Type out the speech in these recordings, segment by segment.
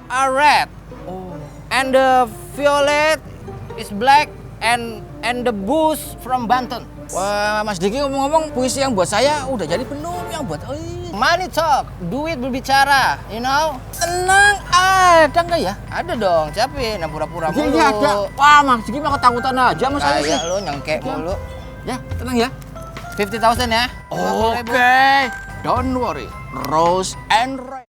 are red. And the violet is black and the bush from Banten. Wah, Mas Diki ngomong-ngomong puisi yang buat saya udah jadi belum? Yang buat Money talk, duit berbicara, you know? tenang, ada nggak ya? Ada dong, capek, nah pura-pura mulu. Iya ada. Wah, Mas Diki mah ketakutan aja mas saya. Kayak lu nyengkek mulu. Ya, tenang ya. 50,000 ya. Oke, don't worry. Rose and Red.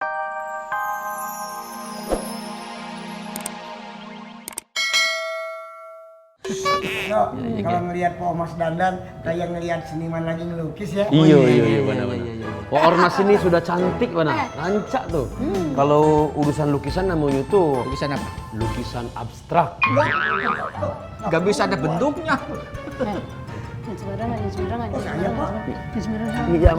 No, kalau ngelihat Pak Mas dandan kayak ngelihat seniman lagi ngelukis ya. Iya benar-benar. Wah, Ormas ini sudah cantik benar, rancak tuh. Kalau urusan lukisan namanya itu Lukisan apa? lukisan abstrak. Gak bisa ada bentuknya. Jangan sembarangan. Iya,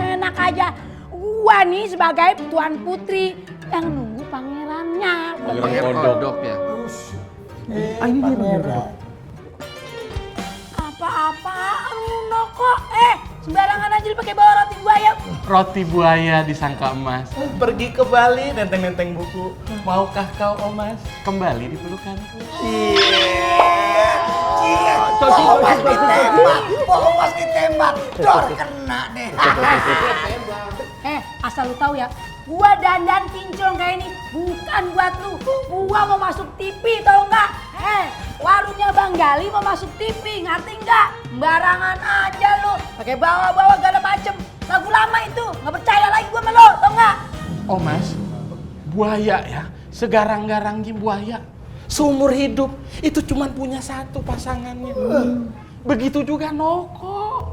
Enak aja. Gua nih sebagai tuan putri yang nunggu pangerannya. kodok ya. Apa-apaan lu kok? Sembarangan aja lu pakai bawa roti buaya. Roti buaya disangka emas. Pergi ke Bali nenteng-nenteng buku. Maukah kau Omas kembali di pelukanku? Mas ditembak, dor kena deh. Asal lu tahu ya, gua dandan kinclong kayak ini bukan buat lu. Gua mau masuk TV tau enggak? Warungnya Bang Gali mau masuk TV, ngerti enggak? Sembarangan aja lu, pakai bawa-bawa segala macem. Lagu lama itu, nggak percaya lagi gua sama lu, tau enggak? Omas, buaya ya, segarang-garangnya buaya. Seumur hidup itu cuma punya satu pasangannya. Begitu juga Noko.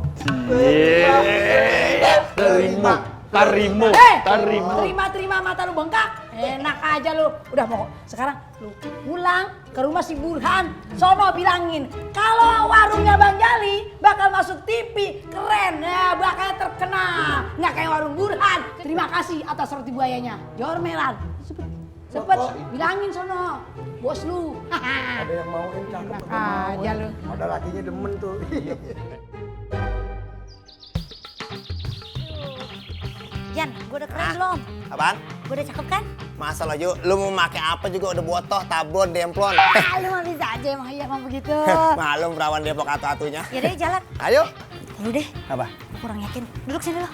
Tarimo. Terima mata lu bengkak. Enak aja lu. Udah mau sekarang lu pulang ke rumah si Burhan. Sono bilangin kalau warungnya Bang Jali bakal masuk TV, keren ya, bakal terkenal. Nggak kayak warung Burhan. Terima kasih atas roti buayanya. Jormelan. Cepet bilangin sono. Bos lu. Ada yang mau cakep Aja lu. Ada lakinya demen tuh. Jan, gue udah keren belum? Apaan? Gue udah cakep kan? Masa lo Ju, lu mau pakai apa juga udah botoh, tablon, demplon. Lu mah bisa aja emang begitu. Malum perawan Depok atu-atunya. Ya deh jalan. Ayo. Lu deh, Apa? gue kurang yakin. Duduk sini lo.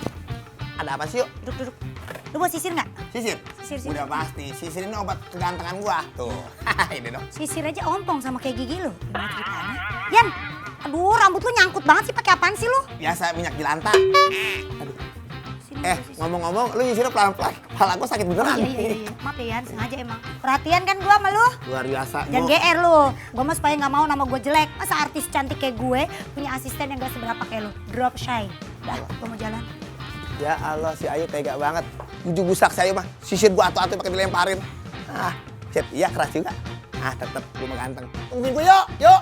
Ada apa sih yuk? Duduk. Lu mau sisir nggak? Sisir? Sisir. Udah pasti, sisir ini obat kegantengan gua. Tuh, ini dong. Sisir aja ompong sama kayak gigi lu. Gimana ceritanya? Jan, aduh rambut lu nyangkut banget sih, pakai apaan sih lu? Biasa minyak jelanta. Sini, sini. Ngomong-ngomong, lu nyisirnya pelan-pelan. Kepala gua sakit beneran. Iya. Maaf ya Yan, sengaja emang. Perhatian kan gua sama lu? Luar biasa. Jangan GR lu. Gua mah supaya nggak mau nama gue jelek. Masa artis cantik kayak gue punya asisten yang gak seberapa kayak lu. Drop shy. Dah, gua mau jalan. Ya Allah, si Ayu tega banget. Tujuh busak si Ayu mah. Sisir gua atu-atu pakai dilemparin. Shit, iya keras juga. Tetep gua mah ganteng. Tungguin gua yuk.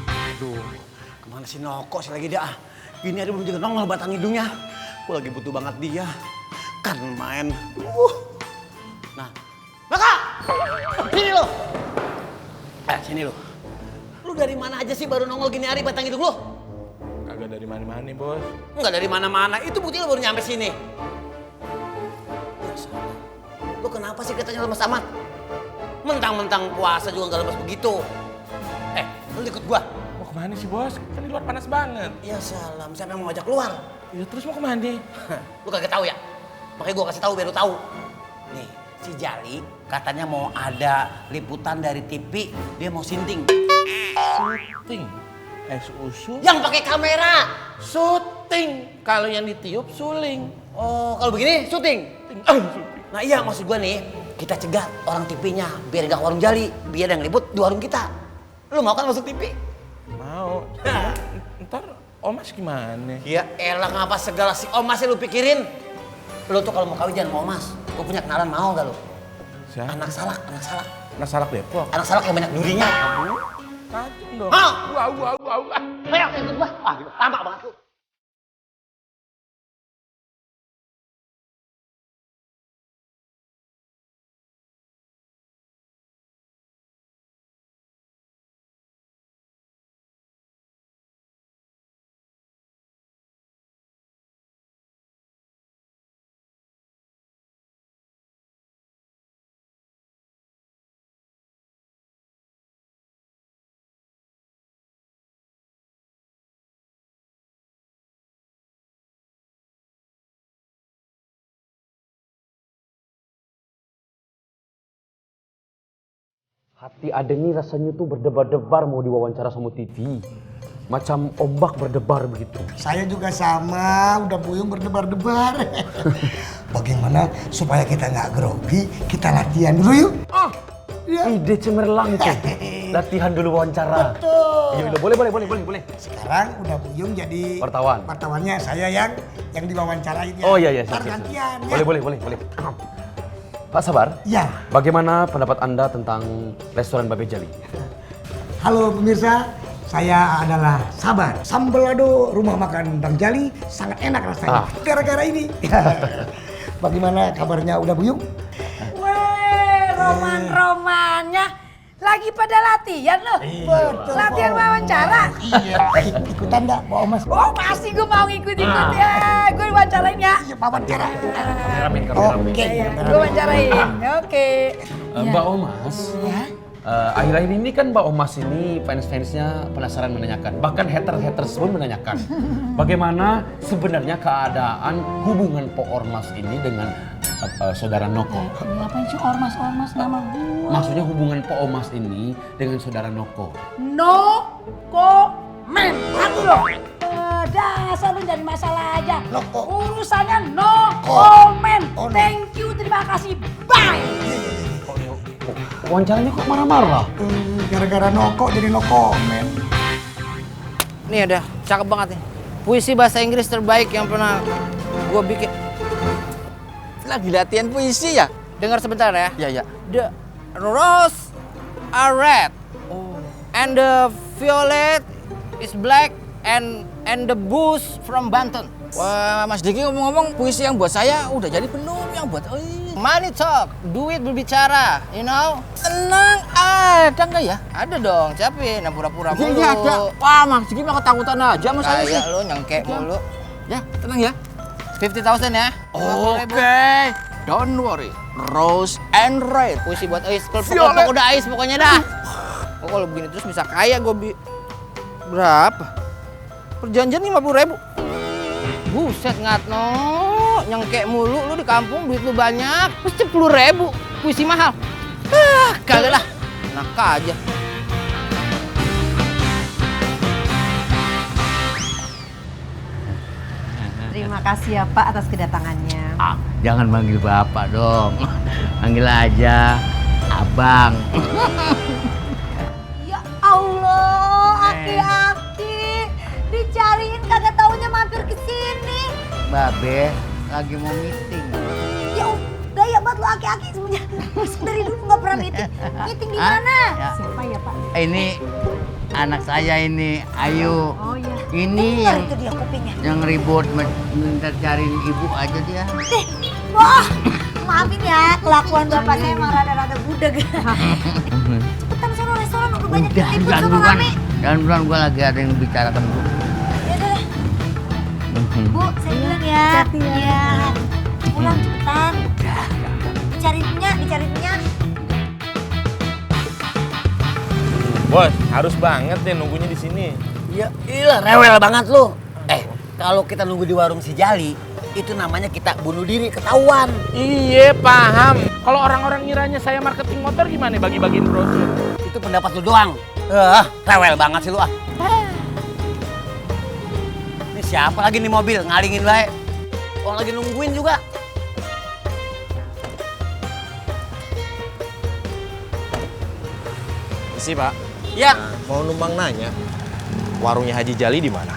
Aduh, kemana si Noko sih lagi dia? Gini aja belum juga nongol batang hidungnya. Gue lagi butuh banget dia. Kan main. Nah, Noko! Sini lu! Sini lu. Lu dari mana aja sih baru nongol gini hari batang hidung lu? Kagak dari mana-mana, Bos. Enggak dari mana-mana. Itu bukti lu baru nyampe sini. Ya salah. Lu kenapa sih katanya lemes amat? Mentang-mentang puasa juga nggak lemes begitu. Lu ikut gua. Mau kemana sih, Bos? Kan di luar panas banget. Ya salam, siapa yang mau ngajak keluar? Ya terus mau kemana? Lu kagak tahu ya? Makanya gua kasih tahu biar lu tahu. Nih, si Jali katanya mau ada liputan dari TV, dia mau sinting. Syuting. Susu. Yang pakai kamera. Syuting. Kalau yang ditiup suling. Oh, kalau begini syuting. Nah iya maksud gua nih, kita cegat orang TV-nya biar gak ke warung Jali, biar yang ribut di warung kita. Lu mau kan masuk TV? Mau. Ntar Omas gimana? Ya elah ngapa segala si Omas lu pikirin? Lu tuh kalau mau kawin jangan mau Omas. Gua punya kenalan mau gak lu? Siapa? Anak salak. Anak salak Depok. Anak salak yang banyak durinya. Kacung dong. Wow. Ayo ikut gua. Tampak banget lu. Hati Ade ini rasanya tuh berdebar-debar mau diwawancara sama TV. Macam ombak berdebar begitu. Saya juga sama, udah puyung berdebar-debar. Bagaimana supaya kita nggak grogi, kita latihan dulu yuk. Oh, ide cemerlang tuh. Latihan dulu wawancara. Betul. Iya, boleh. Sekarang udah puyung jadi Wartawan. Wartawannya saya yang diwawancarain ya. Oh iya, Ntar siap. gantian ya. Boleh. Pak Sabar, Ya. bagaimana pendapat Anda tentang restoran Babe Jali? Halo pemirsa, saya adalah Sabar. Sambal lado rumah makan Bang Jali sangat enak rasanya. Gara-gara ini. Bagaimana kabarnya udah buyung? Weh, roman-romannya. Lagi pada latihan loh. Betul, Latihan Om. wawancara. Iya. Ikutan enggak, Pak Omas? Oh pasti gue mau ikut-ikut ya. Gue wawancarain ya. Iya, Pak wawancara. Kameramen. Oke. Gue wawancarain. Oke. Mbak Omas, akhir-akhir ini kan Mbak Omas ini fans-fansnya penasaran menanyakan, bahkan haters pun menanyakan, bagaimana sebenarnya keadaan hubungan Po Ormas ini dengan saudara Noko. Ini ngapain sih ormas nama gue? Maksudnya hubungan Po Ormas ini dengan saudara Noko. No comment. Aku loh. Dasar lu jadi masalah aja. No co- Urusannya no comment. Oh, no. Thank you, terima kasih. Bye. Wawancaranya kok marah-marah? Gara-gara noko jadi no comment. Nih ada, cakep banget nih. Puisi bahasa Inggris terbaik yang pernah gue bikin. Lagi latihan puisi ya? Dengar sebentar ya. Iya. The rose are red, and the violet is black, and the bush from Banten. Wah, Mas Diki ngomong-ngomong puisi yang buat saya udah jadi belum yang buat Money talk, duit berbicara, you know? tenang ada nggak ya? Ada dong, siapin yang pura-pura mulu. Iya ada. Wah, Mas Diki mah ketakutan aja sama saya sih. Kayak lo nyengkek mulu. Ya, tenang ya. 50.000 ya. 50.000. Oke, don't worry. Rose and Red. Puisi buat Ais, Violet. kelompok udah Ais pokoknya dah. Oh, kalau begini terus bisa kaya gue berapa? Perjanjian 50.000. Buset Ngatno, nyengkek mulu lu di kampung, duit lu banyak, terus 10.000 puisi mahal. Kagak lah, enak aja. Terima kasih ya Pak atas kedatangannya. Jangan manggil bapak dong, panggil aja abang. Ya Allah, aki-aki. Dicariin kagak taunya mampir ke sini. Babe lagi mau meeting. Ya gaya banget lu aki-aki semuanya. Dari dulu nggak pernah meeting. Meeting di mana? Ya. Siapa ya Pak? Ini anak saya ini, Ayu. Oh iya. Ini Dengar itu dia kupingnya. yang ribut minta cariin ibu aja dia. Wah, maafin ya, kelakuan bapak saya emang rada-rada budeg. Cepetan sono restoran udah banyak yang ribut sama rame. Jangan bulan gua lagi ada yang bicarakan bu. Ya udah. Bu, saya bilang ya. Hati-hati ya. Iya. Pulang cepetan. Dicari minyak. Bos, harus banget deh nunggunya di sini. Ya iyalah rewel banget lu. Kalau kita nunggu di warung si Jali, itu namanya kita bunuh diri ketahuan. Iya, paham. Kalau orang-orang ngiranya saya marketing motor gimana bagi-bagiin brosur? Itu pendapat lu doang. Rewel banget sih lu ah. Ini siapa lagi nih mobil ngalingin bae. Orang lagi nungguin juga. Isi, Pak. Ya, Mau numpang nanya, warungnya Haji Jali di mana?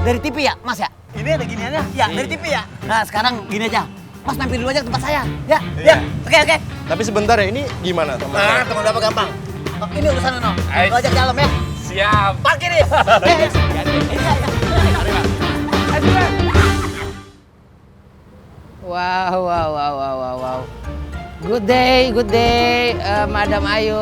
dari TV ya, Mas ya? Ini ada giniannya? Ya, dari TV ya. Nah, sekarang gini aja. Mas mampir dulu aja ke tempat saya. Ya, ya. Oke. Tapi sebentar ya, ini gimana teman? Teman apa gampang? Oh, ini urusan no. Lo ajak dalam ya. Siap. Parkir nih. Wow. Good day, Madam Ayu.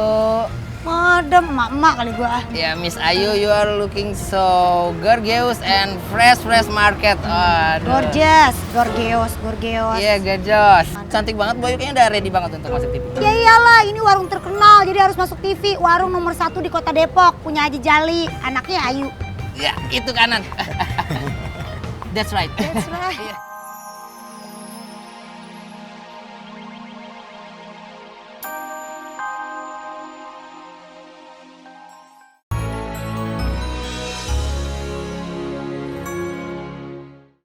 Madam, emak kali gua. Ya, Miss Ayu, you are looking so gorgeous and fresh market. Aduh. Gorgeous. Iya, gorgeous. Cantik banget, Boy. Kayaknya udah ready banget untuk masuk TV. Ya iyalah, ini warung terkenal, jadi harus masuk TV. Warung nomor 1 di Kota Depok, punya Haji Jali, anaknya Ayu. Ya, itu kanan. That's right. That's right. Iya.